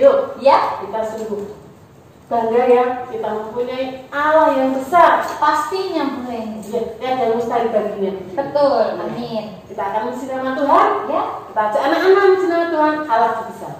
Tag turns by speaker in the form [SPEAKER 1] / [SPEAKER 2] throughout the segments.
[SPEAKER 1] Yuk,
[SPEAKER 2] Ya,
[SPEAKER 1] kita sungguh bangga ya, kita mempunyai Allah yang besar.
[SPEAKER 2] pastinya Bu Leni.
[SPEAKER 1] Ya, yang mustahil baginya.
[SPEAKER 2] Betul, amin.
[SPEAKER 1] Kita akan memuji nama Tuhan.
[SPEAKER 2] Ya,
[SPEAKER 1] Kita ajak anak-anak memuji nama Tuhan, Allah yang besar.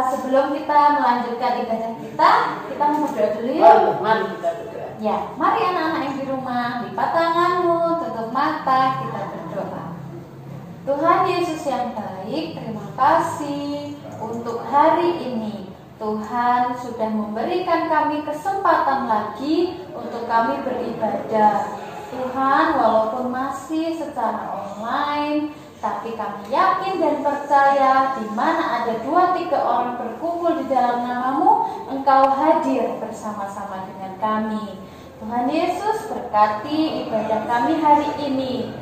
[SPEAKER 2] Sebelum kita melanjutkan ibadah kita mau berdoa dulu ya.
[SPEAKER 1] Mari kita berdoa.
[SPEAKER 2] Ya, mari anak-anak yang di rumah, lipat tanganmu, tutup mata, kita berdoa. Tuhan Yesus yang baik, terima kasih untuk hari ini. Tuhan sudah memberikan kami kesempatan lagi untuk kami beribadah. Tuhan, walaupun masih secara online, tapi kami yakin dan percaya di mana ada 2-3 orang berkumpul di dalam nama-Mu, Engkau hadir bersama-sama dengan kami. Tuhan Yesus, berkati ibadah kami hari ini.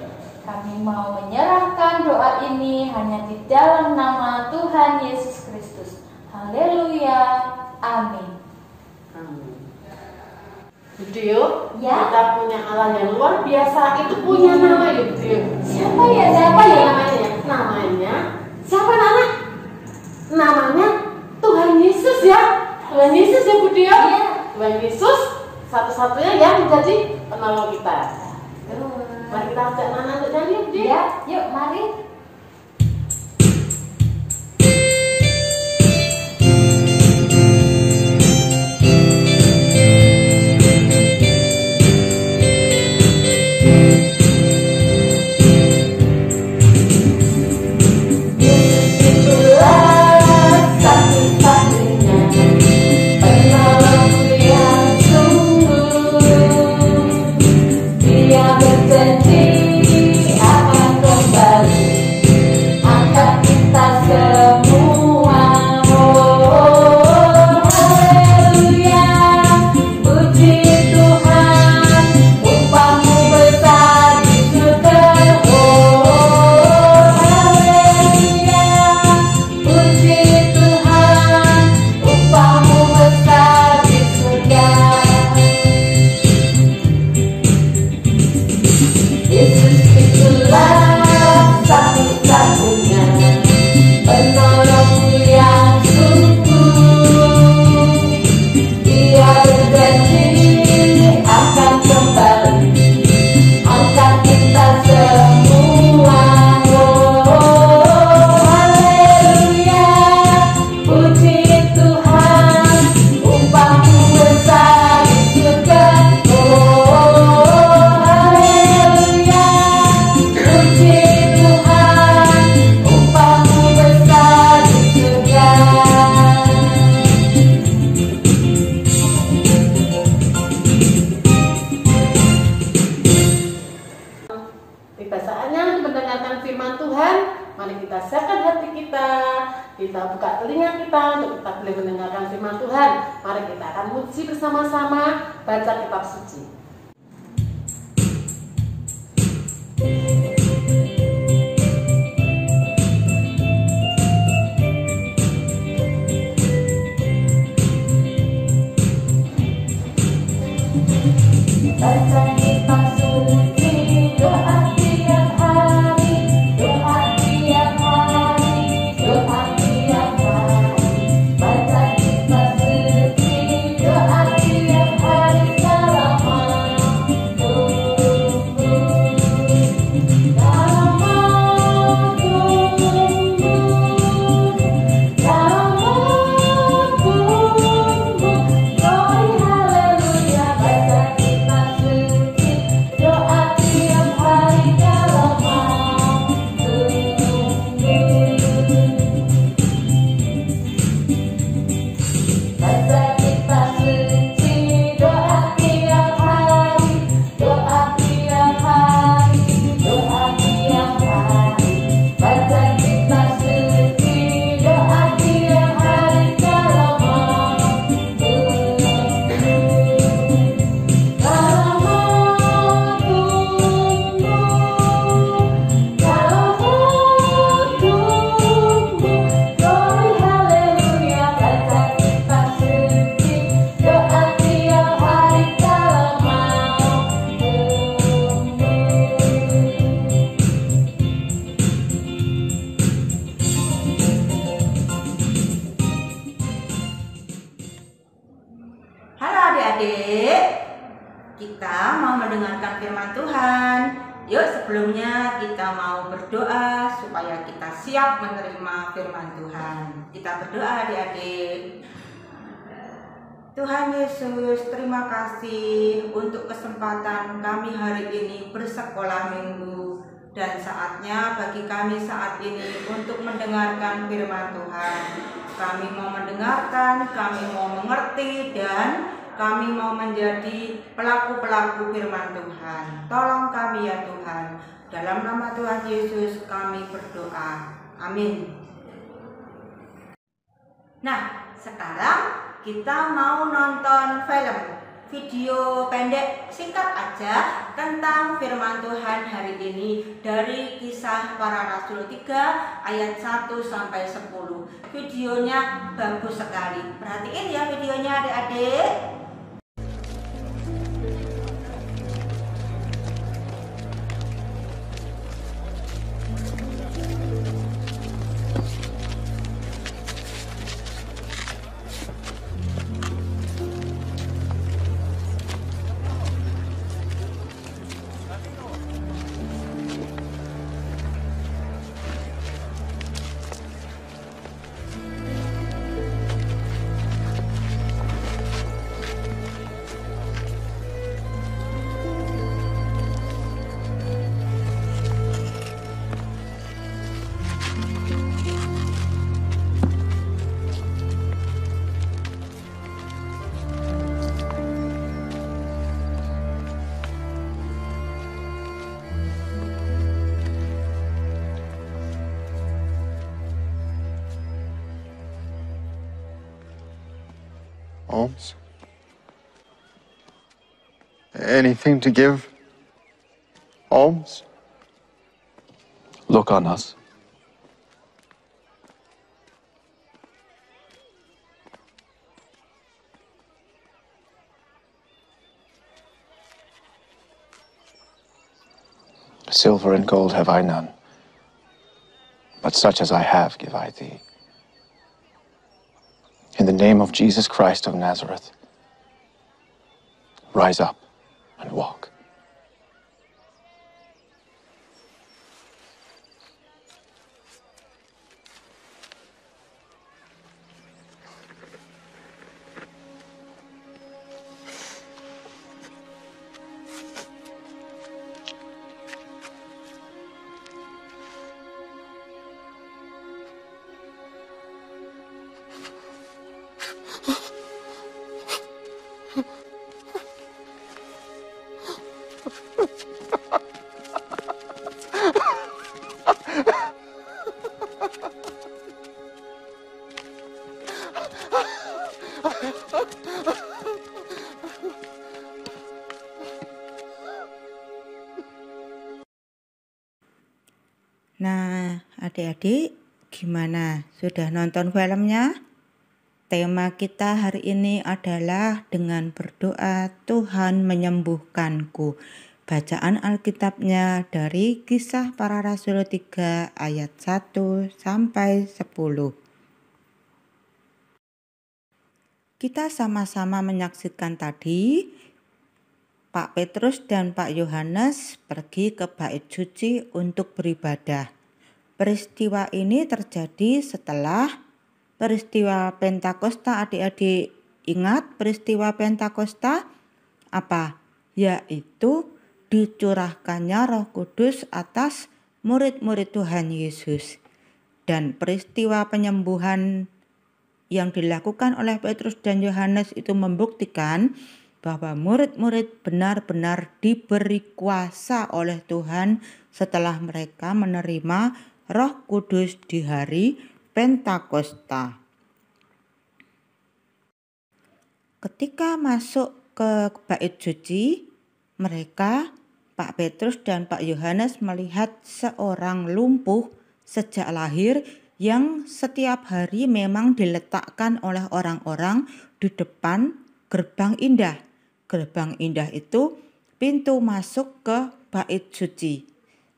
[SPEAKER 2] Kami mau menyerahkan doa ini hanya di dalam nama Tuhan Yesus Kristus. Haleluya. Amin.
[SPEAKER 1] Amin. Budio,
[SPEAKER 2] Ya.
[SPEAKER 1] kita punya Allah yang luar biasa. Itu punya nama ya, Budio.
[SPEAKER 2] Siapa ya?
[SPEAKER 1] Namanya siapa anak? Namanya Tuhan Yesus ya. Tuhan Yesus ya, Budio.
[SPEAKER 2] Ya.
[SPEAKER 1] Tuhan Yesus satu-satunya yang menjadi penolong kita. Mari kita ajak anak untuk nyanyi, Budio.
[SPEAKER 2] Ya, yuk mari.
[SPEAKER 1] Kita buka telinga kita untuk kita boleh mendengarkan firman Tuhan. Mari kita akan muji bersama-sama, baca kitab suci.
[SPEAKER 2] Baca kitab
[SPEAKER 3] mendengarkan firman Tuhan. Yuk sebelumnya kita mau berdoa supaya kita siap menerima firman Tuhan. Kita berdoa adik-adik. Tuhan Yesus, terima kasih untuk kesempatan kami hari ini bersekolah minggu. Dan saatnya bagi kami saat ini untuk mendengarkan firman Tuhan. Kami mau mendengarkan, kami mau mengerti, dan kami mau menjadi pelaku-pelaku firman Tuhan. Tolong kami ya Tuhan. Dalam nama Tuhan Yesus kami berdoa. Amin. Nah, sekarang kita mau nonton film. Video pendek singkat aja tentang firman Tuhan hari ini dari Kisah Para Rasul 3 ayat 1 sampai 10. Videonya bagus sekali. Perhatiin ya videonya adik-adik.
[SPEAKER 4] Holmes? Anything to give? Holmes?
[SPEAKER 5] Look on us. Silver and gold have I none, but such as I have give I thee. In the name of Jesus Christ of Nazareth, rise up and walk.
[SPEAKER 3] Nah, adik-adik, gimana? Sudah nonton filmnya? Tema kita hari ini adalah dengan berdoa Tuhan menyembuhkanku. Bacaan Alkitabnya dari Kisah Para Rasul 3 ayat 1 sampai 10. Kita sama-sama menyaksikan tadi Pak Petrus dan Pak Yohanes pergi ke bait suci untuk beribadah. Peristiwa ini terjadi setelah peristiwa Pentakosta. Adik-adik ingat peristiwa Pentakosta apa? Yaitu dicurahkannya Roh Kudus atas murid-murid Tuhan Yesus. Dan peristiwa penyembuhan yang dilakukan oleh Petrus dan Yohanes itu membuktikan bahwa murid-murid benar-benar diberi kuasa oleh Tuhan setelah mereka menerima Roh Kudus di hari Pentakosta. Ketika masuk ke bait suci, mereka, Pak Petrus dan Pak Yohanes melihat seorang lumpuh sejak lahir yang setiap hari memang diletakkan oleh orang-orang di depan gerbang indah. Gerbang indah itu pintu masuk ke bait suci.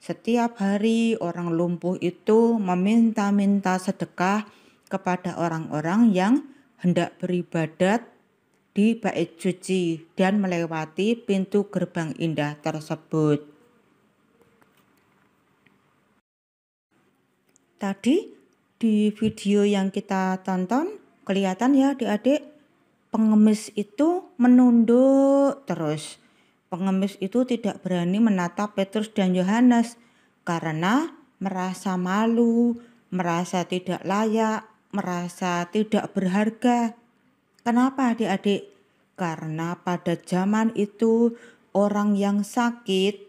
[SPEAKER 3] Setiap hari orang lumpuh itu meminta-minta sedekah kepada orang-orang yang hendak beribadat di bait suci dan melewati pintu gerbang indah tersebut. Tadi di video yang kita tonton kelihatan ya adik-adik, pengemis itu menunduk terus. Pengemis itu tidak berani menatap Petrus dan Yohanes karena merasa malu, merasa tidak layak, merasa tidak berharga. Kenapa adik-adik? Karena pada zaman itu orang yang sakit,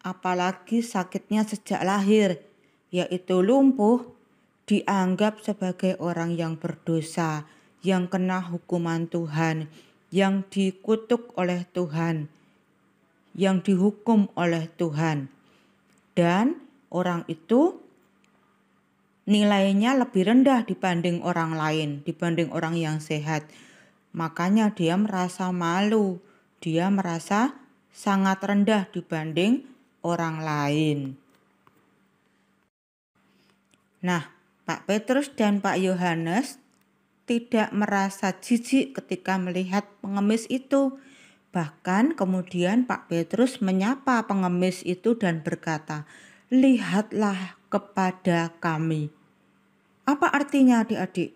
[SPEAKER 3] apalagi sakitnya sejak lahir, yaitu lumpuh, dianggap sebagai orang yang berdosa, yang kena hukuman Tuhan, yang dikutuk oleh Tuhan, yang dihukum oleh Tuhan. Dan orang itu nilainya lebih rendah dibanding orang lain, dibanding orang yang sehat. Makanya dia merasa malu, dia merasa sangat rendah dibanding orang lain. Nah, Pak Petrus dan Pak Yohanes tidak merasa jijik ketika melihat pengemis itu. Bahkan kemudian Pak Petrus menyapa pengemis itu dan berkata, "Lihatlah kepada kami." Apa artinya adik-adik?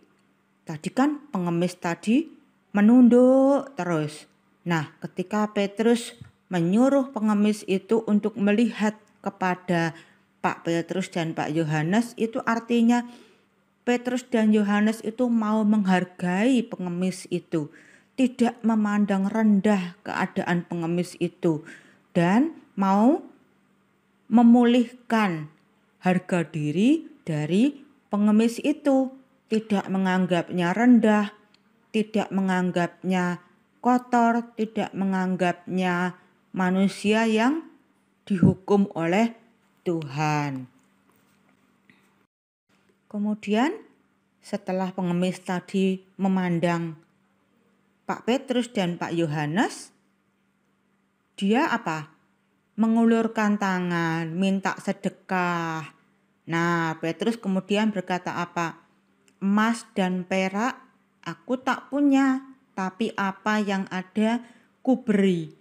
[SPEAKER 3] Tadi kan pengemis tadi menunduk terus. Nah, ketika Petrus menyuruh pengemis itu untuk melihat kepada Pak Petrus dan Pak Yohanes, itu artinya Petrus dan Yohanes itu mau menghargai pengemis itu, tidak memandang rendah keadaan pengemis itu, dan mau memulihkan harga diri dari pengemis itu, tidak menganggapnya rendah, tidak menganggapnya kotor, tidak menganggapnya manusia yang dihukum oleh Tuhan. Kemudian setelah pengemis tadi memandang Pak Petrus dan Pak Yohanes, dia apa? Mengulurkan tangan, minta sedekah. Nah, Petrus kemudian berkata apa? "Emas dan perak aku tak punya, tapi apa yang ada kuberi."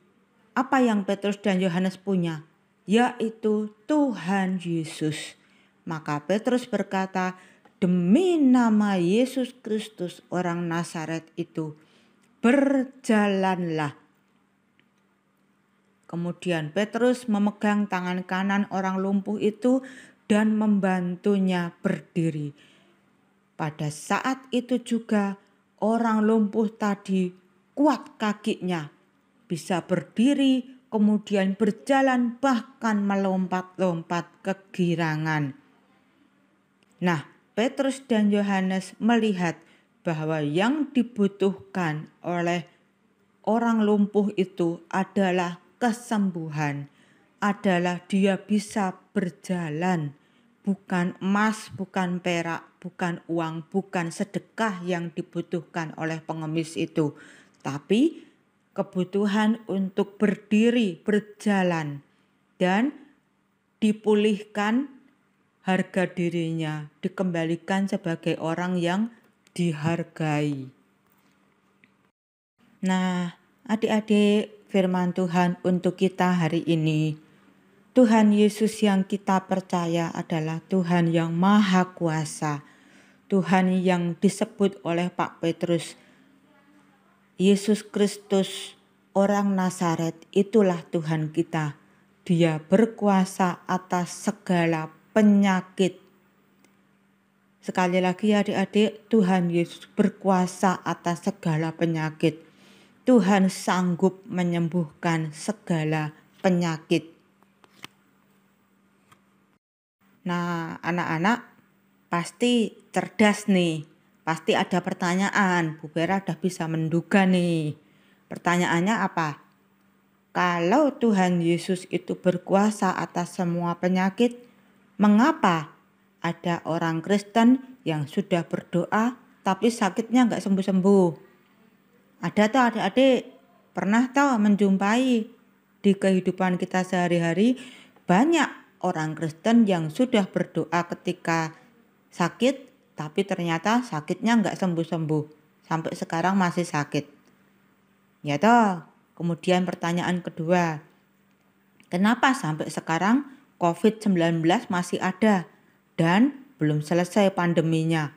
[SPEAKER 3] Apa yang Petrus dan Yohanes punya? Yaitu Tuhan Yesus. Maka Petrus berkata, "Demi nama Yesus Kristus orang Nazaret itu, berjalanlah." Kemudian Petrus memegang tangan kanan orang lumpuh itu dan membantunya berdiri. Pada saat itu juga orang lumpuh tadi kuat kakinya, bisa berdiri, kemudian berjalan, bahkan melompat-lompat kegirangan. Nah, Petrus dan Yohanes melihat bahwa yang dibutuhkan oleh orang lumpuh itu adalah kesembuhan, adalah dia bisa berjalan. Bukan emas, bukan perak, bukan uang, bukan sedekah yang dibutuhkan oleh pengemis itu, tapi kebutuhan untuk berdiri, berjalan, dan dipulihkan harga dirinya, dikembalikan sebagai orang yang dihargai. Nah, adik-adik, firman Tuhan untuk kita hari ini. Tuhan Yesus yang kita percaya adalah Tuhan yang Maha Kuasa. Tuhan yang disebut oleh Pak Petrus, Yesus Kristus orang Nazaret, itulah Tuhan kita. Dia berkuasa atas segala penyakit. Sekali lagi adik-adik, Tuhan Yesus berkuasa atas segala penyakit. Tuhan sanggup menyembuhkan segala penyakit. Nah, anak-anak pasti cerdas nih. Pasti ada pertanyaan. Bu Vera udah bisa menduga nih. Pertanyaannya apa? Kalau Tuhan Yesus itu berkuasa atas semua penyakit, mengapa ada orang Kristen yang sudah berdoa tapi sakitnya nggak sembuh-sembuh? Ada tuh adik-adik, pernah tahu menjumpai di kehidupan kita sehari-hari banyak orang Kristen yang sudah berdoa ketika sakit, tapi ternyata sakitnya nggak sembuh-sembuh. Sampai sekarang masih sakit. Ya toh. Kemudian pertanyaan kedua, kenapa sampai sekarang COVID-19 masih ada dan belum selesai pandeminya?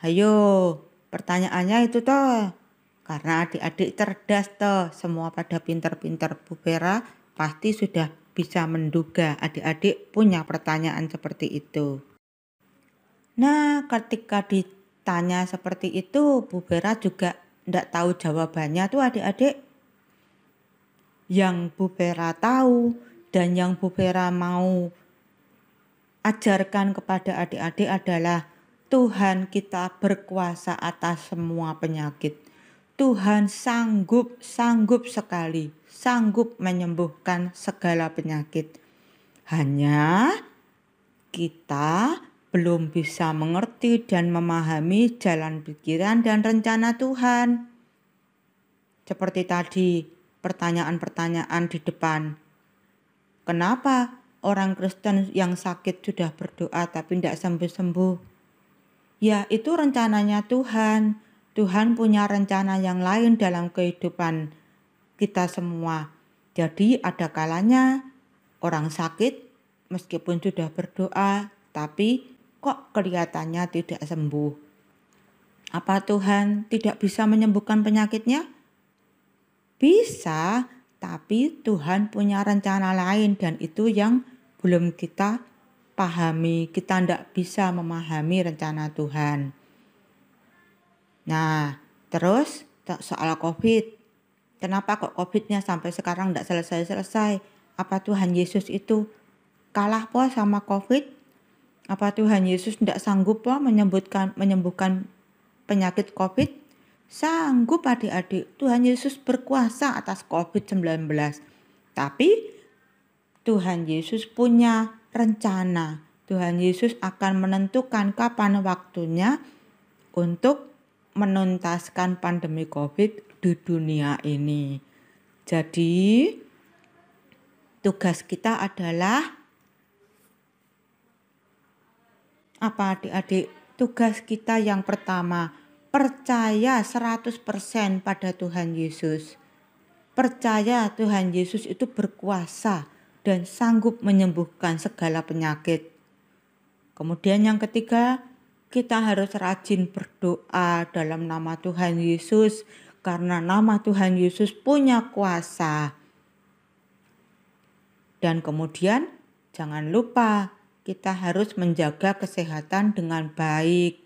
[SPEAKER 3] Ayo, pertanyaannya itu toh. Karena adik-adik cerdas toh, semua pada pinter-pinter. Bu Vera pasti sudah bisa menduga adik-adik punya pertanyaan seperti itu. Nah, ketika ditanya seperti itu, Bu Vera juga tidak tahu jawabannya tuh adik-adik. Yang Bu Vera tahu dan yang Bu Vera mau ajarkan kepada adik-adik adalah Tuhan kita berkuasa atas semua penyakit. Tuhan sanggup sekali, sanggup menyembuhkan segala penyakit. Hanya kita belum bisa mengerti dan memahami jalan pikiran dan rencana Tuhan. Seperti tadi, pertanyaan-pertanyaan di depan. Kenapa orang Kristen yang sakit sudah berdoa tapi tidak sembuh-sembuh? Ya, itu rencananya Tuhan. Tuhan punya rencana yang lain dalam kehidupan kita semua. Jadi ada kalanya orang sakit meskipun sudah berdoa tapi kok kelihatannya tidak sembuh. Apa Tuhan tidak bisa menyembuhkan penyakitnya? Bisa, tapi Tuhan punya rencana lain dan itu yang belum kita pahami. Kita tidak bisa memahami rencana Tuhan. Nah, terus soal COVID. Kenapa kok COVID-nya sampai sekarang tidak selesai-selesai? Apa Tuhan Yesus itu kalah po sama COVID? Apa Tuhan Yesus tidak sanggup po menyembuhkan penyakit COVID? Sanggup adik-adik, Tuhan Yesus berkuasa atas COVID-19. Tapi Tuhan Yesus punya rencana. Tuhan Yesus akan menentukan kapan waktunya untuk menuntaskan pandemi COVID di dunia ini. Jadi tugas kita adalah apa adik-adik? Tugas kita yang pertama, percaya 100% pada Tuhan Yesus. Percaya Tuhan Yesus itu berkuasa dan sanggup menyembuhkan segala penyakit. Kemudian yang ketiga, kita harus rajin berdoa dalam nama Tuhan Yesus karena nama Tuhan Yesus punya kuasa. Dan kemudian jangan lupa kita harus menjaga kesehatan dengan baik.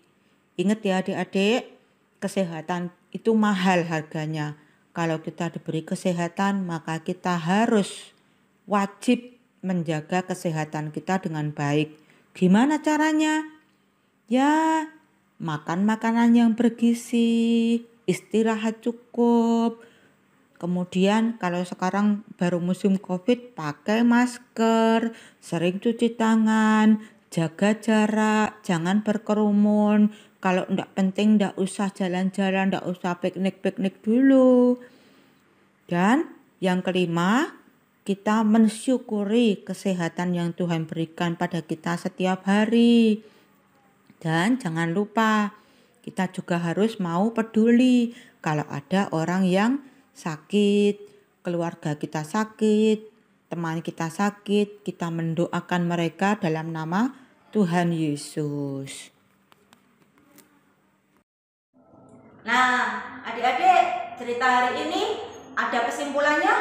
[SPEAKER 3] Ingat ya adik-adik, kesehatan itu mahal harganya. Kalau kita diberi kesehatan, maka kita harus wajib menjaga kesehatan kita dengan baik. Gimana caranya? Ya, makan makanan yang bergizi, istirahat cukup. Kemudian kalau sekarang baru musim COVID, pakai masker, sering cuci tangan, jaga jarak, jangan berkerumun. Kalau enggak penting enggak usah jalan-jalan, enggak usah piknik-piknik dulu. Dan yang kelima, kita mensyukuri kesehatan yang Tuhan berikan pada kita setiap hari. Dan jangan lupa, kita juga harus mau peduli kalau ada orang yang sakit, keluarga kita sakit, teman kita sakit, kita mendoakan mereka dalam nama Tuhan Yesus.
[SPEAKER 6] Nah, adik-adik, cerita hari ini ada kesimpulannya?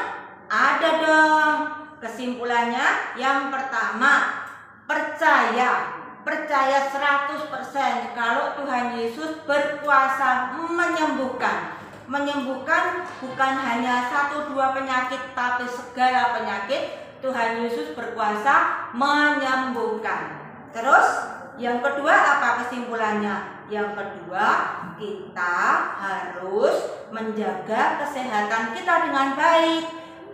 [SPEAKER 6] Ada dong. Kesimpulannya yang pertama, percaya 100% kalau Tuhan Yesus berkuasa menyembuhkan. Menyembuhkan bukan hanya 1-2 penyakit, tapi segala penyakit Tuhan Yesus berkuasa menyembuhkan. Terus yang kedua apa kesimpulannya? Yang kedua, kita harus menjaga kesehatan kita dengan baik.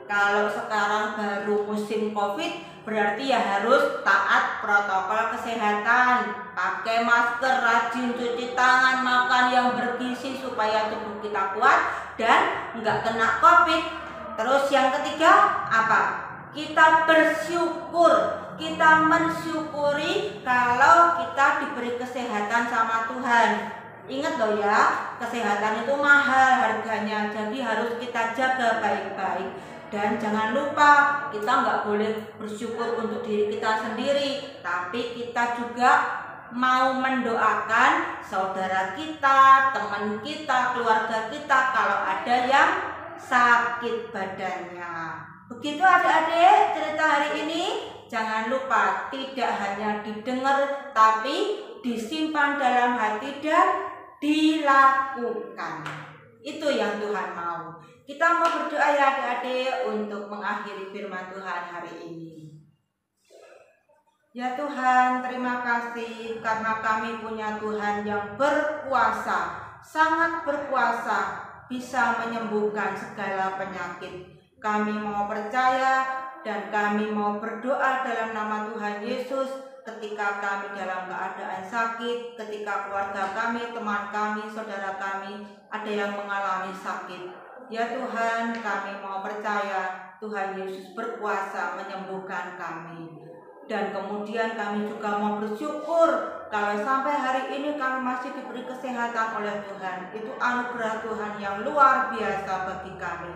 [SPEAKER 6] Kalau sekarang baru musim COVID, berarti ya harus taat protokol kesehatan, pakai masker, rajin cuci tangan, makan yang bergizi supaya tubuh kita kuat dan nggak kena COVID. Terus yang ketiga apa? Kita bersyukur, kita mensyukuri kalau kita diberi kesehatan sama Tuhan. Ingat loh ya, kesehatan itu mahal harganya, jadi harus kita jaga baik-baik. Dan jangan lupa, kita nggak boleh bersyukur untuk diri kita sendiri, tapi kita juga mau mendoakan saudara kita, teman kita, keluarga kita kalau ada yang sakit badannya. Begitu adik-adik cerita hari ini. Jangan lupa tidak hanya didengar tapi disimpan dalam hati dan dilakukan. Itu yang Tuhan mau. Kita mau berdoa ya adik-adik untuk mengakhiri firman Tuhan hari ini. Ya Tuhan, terima kasih karena kami punya Tuhan yang berkuasa, sangat berkuasa, bisa menyembuhkan segala penyakit. Kami mau percaya dan kami mau berdoa dalam nama Tuhan Yesus ketika kami dalam keadaan sakit, ketika keluarga kami, teman kami, saudara kami ada yang mengalami sakit. Ya Tuhan, kami mau percaya Tuhan Yesus berkuasa menyembuhkan kami. Dan kemudian kami juga mau bersyukur kalau sampai hari ini kami masih diberi kesehatan oleh Tuhan. Itu anugerah Tuhan yang luar biasa bagi kami.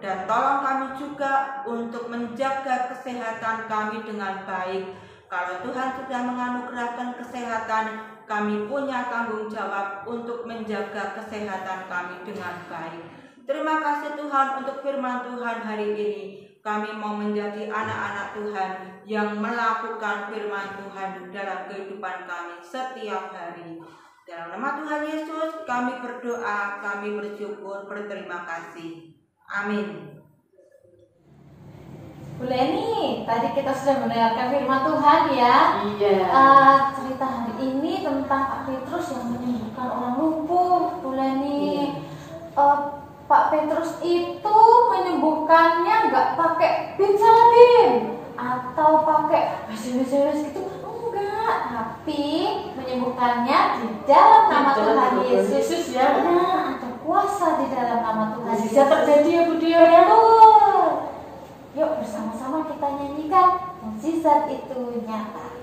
[SPEAKER 6] Dan tolong kami juga untuk menjaga kesehatan kami dengan baik. Kalau Tuhan sudah menganugerahkan kesehatan, kami punya tanggung jawab untuk menjaga kesehatan kami dengan baik. Terima kasih Tuhan untuk firman Tuhan hari ini. Kami mau menjadi anak-anak Tuhan yang melakukan firman Tuhan dalam kehidupan kami setiap hari. Dalam nama Tuhan Yesus kami berdoa, kami bersyukur, berterima kasih. Amin.
[SPEAKER 2] Bu Leni, tadi kita sudah mendengarkan firman Tuhan ya.
[SPEAKER 1] Iya.
[SPEAKER 2] Cerita hari ini tentang Pak Petrus yang menyembuhkan orang lumpuh, Bu Leni. Pak Petrus itu menyembuhkannya nggak pakai bin salabim atau pakai beres-beres gitu, enggak. Tapi menyembuhkannya di dalam nama Tuhan Yesus.
[SPEAKER 1] Ya.
[SPEAKER 2] Nah, ada kuasa di dalam nama Tuhan Yesus.
[SPEAKER 1] Bisa terjadi ya Bu Dio ya.
[SPEAKER 2] Betul. Yuk bersama-sama kita nyanyikan mukjizat itu nyata.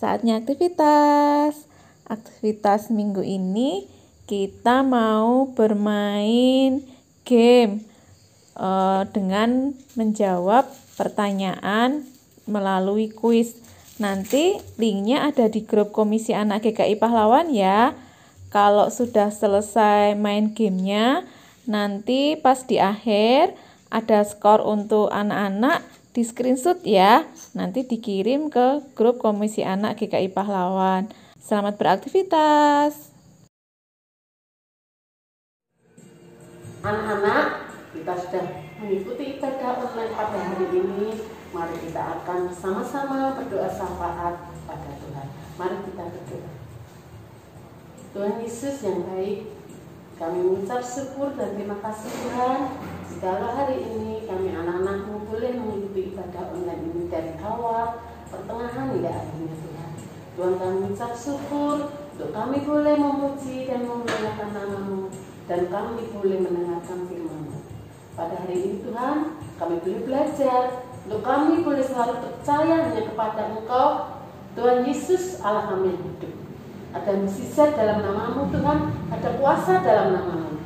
[SPEAKER 7] Saatnya aktivitas minggu ini kita mau bermain game dengan menjawab pertanyaan melalui kuis. Nanti linknya ada di grup Komisi Anak GKI Pahlawan ya. Kalau sudah selesai main gamenya, nanti pas di akhir ada skor untuk anak-anak, di screenshot ya. Nanti dikirim ke grup Komisi Anak GKI Pahlawan. Selamat beraktivitas.
[SPEAKER 1] Anak-anak, kita sudah mengikuti ibadah online pada hari ini. Mari kita akan bersama-sama berdoa syafaat pada Tuhan. Mari kita berdoa. Tuhan Yesus yang baik, kami mengucap syukur dan terima kasih Tuhan. Jikalau hari ini kami anak-anak-Mu boleh mengikuti ibadah online ini dari awal, pertengahan hingga akhirnya Tuhan. Tuhan, kami mengucap syukur untuk kami boleh memuji dan memuliakan nama-Mu, dan kami boleh mendengarkan firman-Mu. Pada hari ini Tuhan, kami boleh belajar untuk kami boleh selalu percaya hanya kepada Engkau, Tuhan Yesus Allah kami yang hidup. Ada mukjizat dalam nama-Mu Tuhan, ada kuasa dalam nama-Mu.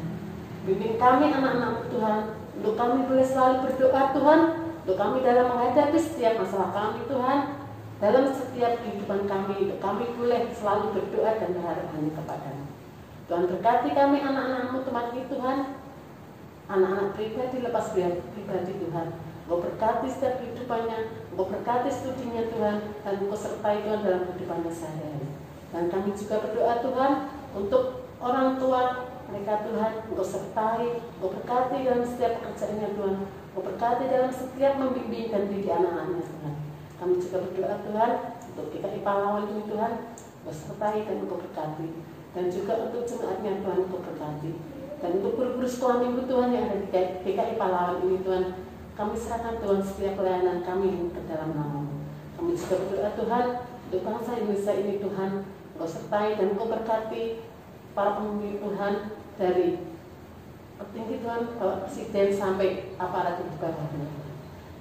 [SPEAKER 1] Bimbing kami anak-anak-Mu Tuhan, untuk kami boleh selalu berdoa Tuhan, untuk kami dalam menghadapi setiap masalah kami Tuhan, dalam setiap kehidupan kami, untuk kami boleh selalu berdoa dan berharap hanya kepada-Mu. Tuhan, berkati kami anak-anak-Mu Tuhan, anak-anak pribadi lepas pribadi Tuhan. Engkau berkati setiap kehidupannya, Engkau berkati studinya Tuhan, dan Engkau sertai Tuhan dalam kehidupannya sehari-hari. Dan kami juga berdoa Tuhan untuk orang tua mereka Tuhan, Engkau sertai, Engkau berkati dalam setiap pekerjaannya Tuhan, Engkau berkati dalam setiap membimbing dan didik anak-anaknya Tuhan. Kami juga berdoa Tuhan untuk GKI Pahlawan ini Tuhan, Engkau sertai dan Engkau berkati. Dan juga untuk jemaatnya Tuhan, Engkau berkati. Dan untuk guru-guru sekolah minggu Tuhan yang ada di GKI Pahlawan ini Tuhan, kami serahkan Tuhan setiap pelayanan kami ke dalam nama-Mu. Kami juga berdoa Tuhan untuk bangsa Indonesia ini Tuhan, Engkau sertai dan Engkau berkati para pemimpin Tuhan, dari petinggi Tuhan, Bapak Presiden sampai aparatur di bawahnya.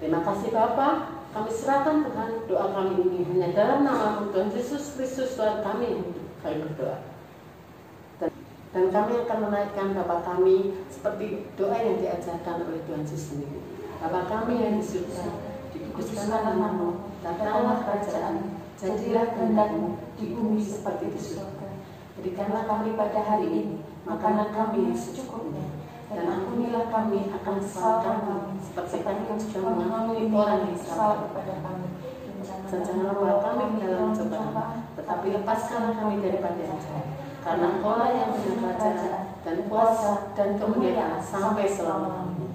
[SPEAKER 1] Terima kasih Bapak, kami serahkan Tuhan doa kami ini hanya dalam nama-Mu Tuhan Yesus Kristus Tuhan kami yang hidup. Kami berdoa. Dan kami akan menaikkan Bapa kami seperti doa yang diajarkan oleh Tuhan Yesus sendiri. Bapa kami yang di surga, dikuduskanlah nama-Mu, datanglah kerajaan-Mu, jadilah kehendak-Mu di bumi seperti di surga. Berikanlah kami pada hari ini makanan kami yang secukupnya, dan ampunilah kami akan kesalahan kami, seperti kami yang sudah mengampuni orang yang salah kepada kami. Dan janganlah bawa kami ke dalam cobaan, tetapi lepaskanlah kami daripada yang jahat. Karena Engkau yang punya kerajaan dan kuasa dan kemuliaan sampai selama-lamanya.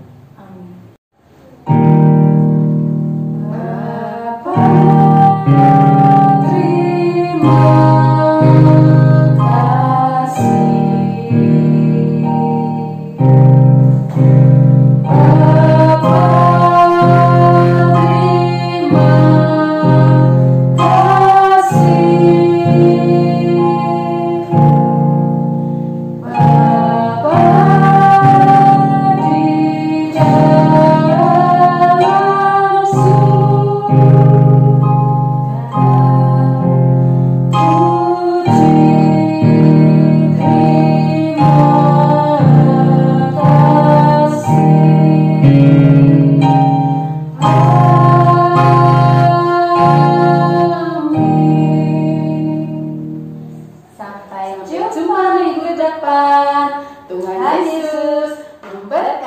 [SPEAKER 1] Sampai jumpa minggu depan. Tuhan Yesus memberkati.